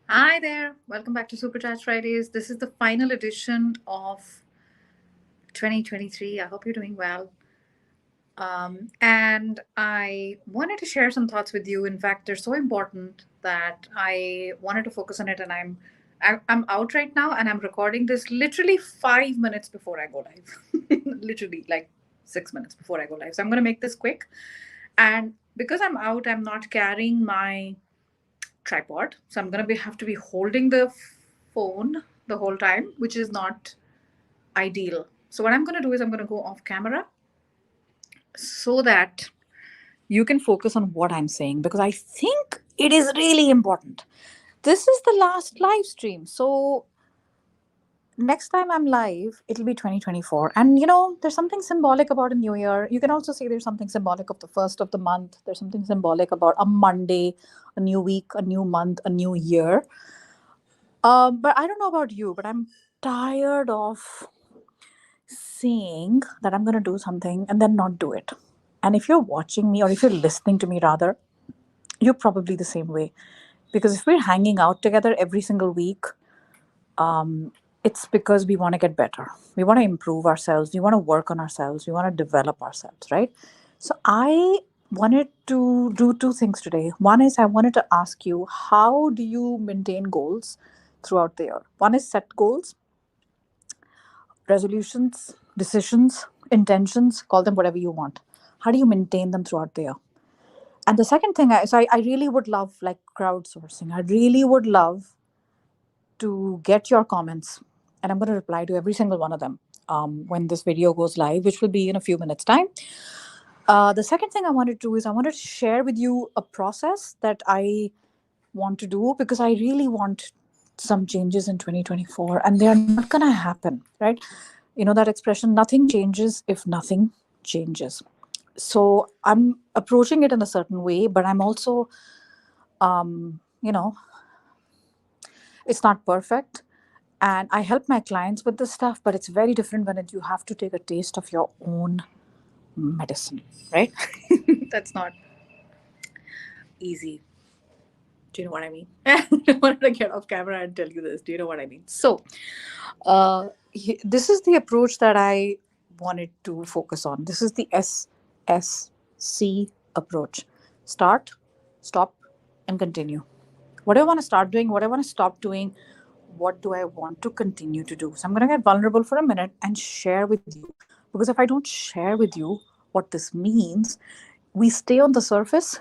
Hi there. Welcome back to Supercharge Fridays. This is the final edition of 2023. I hope you're doing well. And I wanted to share some thoughts with you. In fact, they're so important that I wanted to focus on it. And I'm out right now, and I'm recording this literally 5 minutes before I go live. Literally, like 6 minutes before I go live. So I'm going to make this quick. And because I'm out, I'm not carrying my tripod, so I'm going to have to be holding the phone the whole time, which is not ideal. So what I'm going to do is I'm going to go off camera so that you can focus on what I'm saying, because I think it is really important. This is the last live stream, so next time I'm live, it'll be 2024. And there's something symbolic about a new year. You can also say there's something symbolic of the first of the month. There's something symbolic about a Monday, a new week, a new month, a new year. But I don't know about you, but I'm tired of saying that I'm going to do something and then not do it. And if you're watching me, or if you're listening to me rather, you're probably the same way. Because if we're hanging out together every single week, it's because we want to get better. We want to improve ourselves. We want to work on ourselves. We want to develop ourselves, right? So I wanted to do two things today. One is I wanted to ask you, how do you maintain goals throughout the year? One is set goals, resolutions, decisions, intentions, call them whatever you want. How do you maintain them throughout the year? And the second thing, I really would love, like, crowdsourcing. I really would love to get your comments, and I'm going to reply to every single one of them when this video goes live, which will be in a few minutes' time. The second thing I wanted to do is I wanted to share with you a process that I want to do, because I really want some changes in 2024, and they are not going to happen, right? You know that expression, nothing changes if nothing changes. So I'm approaching it in a certain way, but I'm also, you know, it's not perfect. And I help my clients with this stuff, but it's very different when you have to take a taste of your own medicine, right? That's not easy. Do you know what I mean? I wanted to get off camera and tell you this. Do you know what I mean? So, this is the approach that I wanted to focus on. This is the SSC approach: start, stop, and continue. What do I want to start doing? What do I want to stop doing? What do I want to continue to do? So, I'm going to get vulnerable for a minute and share with you. Because if I don't share with you what this means, we stay on the surface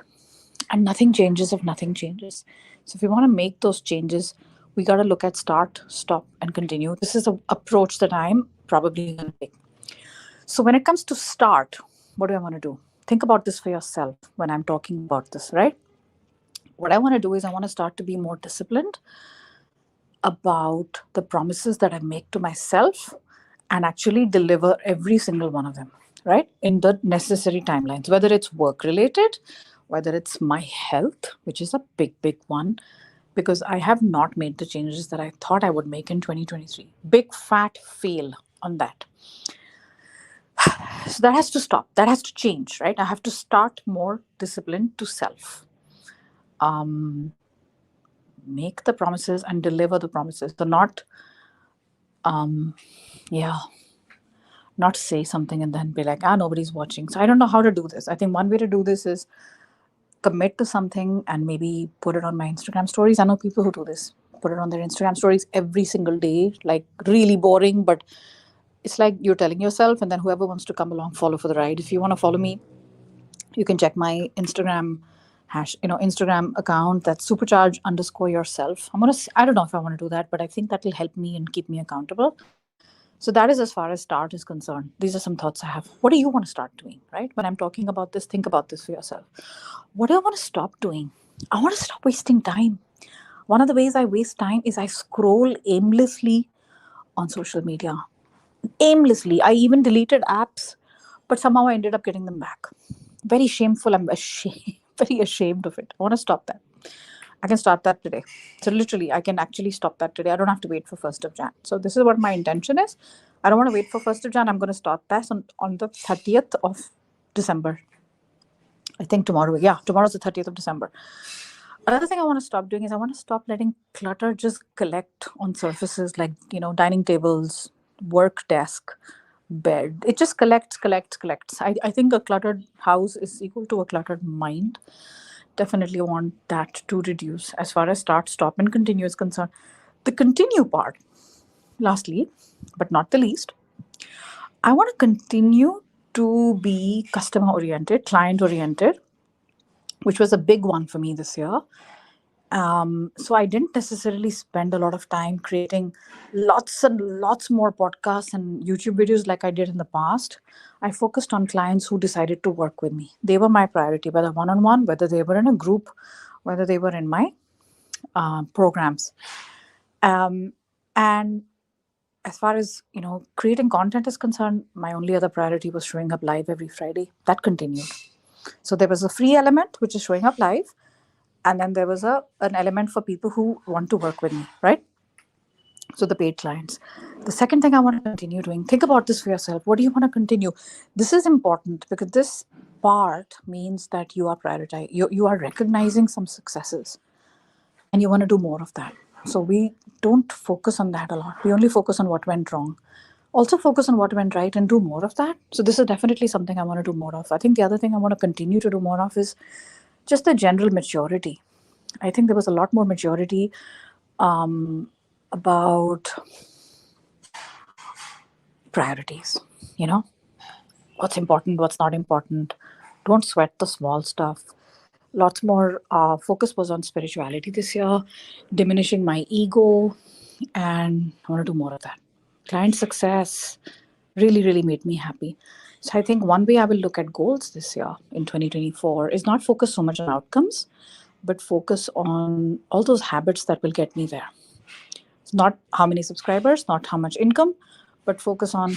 and nothing changes if nothing changes. So if we want to make those changes, we got to look at start, stop, and continue. This is an approach that I'm probably going to take. So when it comes to start, what do I want to do? Think about this for yourself when I'm talking about this, right? What I want to do is I want to start to be more disciplined about the promises that I make to myself and actually deliver every single one of them, right? In the necessary timelines, whether it's work related, whether it's my health, which is a big, big one, because I have not made the changes that I thought I would make in 2023. Big fat fail on that. So that has to stop. That has to change, right? I have to start more disciplined to self. Um, Make the promises and deliver the promises. So not, yeah, not say something and then be like, nobody's watching. So I don't know how to do this. I think one way to do this is commit to something and maybe put it on my Instagram stories. I know people who do this, put it on their Instagram stories every single day, like really boring, but it's like you're telling yourself, and then whoever wants to come along, follow for the ride. If you want to follow me, you can check my Instagram account. That's supercharge underscore yourself. I don't know if I want to do that, but I think that will help me and keep me accountable. So that is as far as start is concerned. These are some thoughts I have. What do you want to start doing, right? When I'm talking about this, think about this for yourself. What do I want to stop doing? I want to stop wasting time. One of the ways I waste time is I scroll aimlessly on social media. Aimlessly. I even deleted apps, but somehow I ended up getting them back. Very shameful. I'm ashamed, very ashamed of it. I want to stop that. I can start that today. So literally, I can actually stop that today. I don't have to wait for 1st of Jan. So this is what my intention is. I don't want to wait for 1st of Jan. I'm going to start that on the 30th of December. I think tomorrow. Yeah, tomorrow's the 30th of December. Another thing I want to stop doing is I want to stop letting clutter just collect on surfaces like, dining tables, work desk, bed. It just collects, collects, collects. I think a cluttered house is equal to a cluttered mind. Definitely want that to reduce as far as start, stop, and continue is concerned. The continue part, lastly, but not the least, I want to continue to be customer oriented, client oriented, which was a big one for me this year. So I didn't necessarily spend a lot of time creating lots and lots more podcasts and YouTube videos like I did in the past. I focused on clients who decided to work with me. They were my priority, whether one on one, whether they were in a group, whether they were in my programs. Um, and as far as creating content is concerned, my only other priority was showing up live every Friday. That continued. So there was a free element, which is showing up live, and then there was an element for people who want to work with me, right? So the paid clients. The second thing I want to continue doing, think about this for yourself. What do you want to continue? This is important because this part means that you are prioritizing, you are recognizing some successes and you want to do more of that. So we don't focus on that a lot. We only focus on what went wrong. Also focus on what went right and do more of that. So this is definitely something I want to do more of. I think the other thing I want to continue to do more of is just the general maturity. I think there was a lot more maturity about priorities. You know, what's important, what's not important. Don't sweat the small stuff. Lots more focus was on spirituality this year, diminishing my ego, and I want to do more of that. Client success really, really made me happy. So I think one way I will look at goals this year in 2024 is not focus so much on outcomes, but focus on all those habits that will get me there. It's not how many subscribers, not how much income, but focus on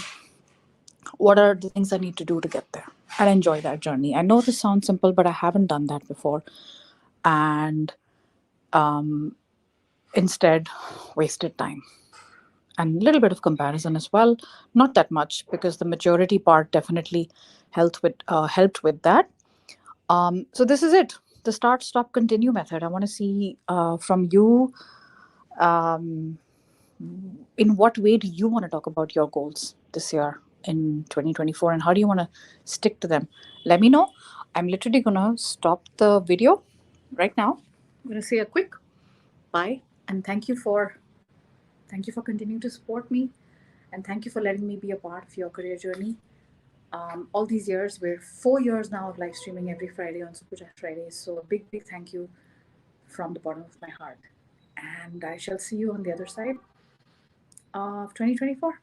what are the things I need to do to get there and enjoy that journey. I know this sounds simple, but I haven't done that before. And instead, wasted time and a little bit of comparison as well. Not that much because the maturity part definitely helped with that. So this is it. The start, stop, continue method. I want to see from you, in what way do you want to talk about your goals this year in 2024 and how do you want to stick to them? Let me know. I'm literally going to stop the video right now. I'm going to say a quick bye and thank you for continuing to support me and thank you for letting me be a part of your career journey. All these years, we're 4 years now of live streaming every Friday on Superchat Fridays. So a big, big thank you from the bottom of my heart. And I shall see you on the other side of 2024.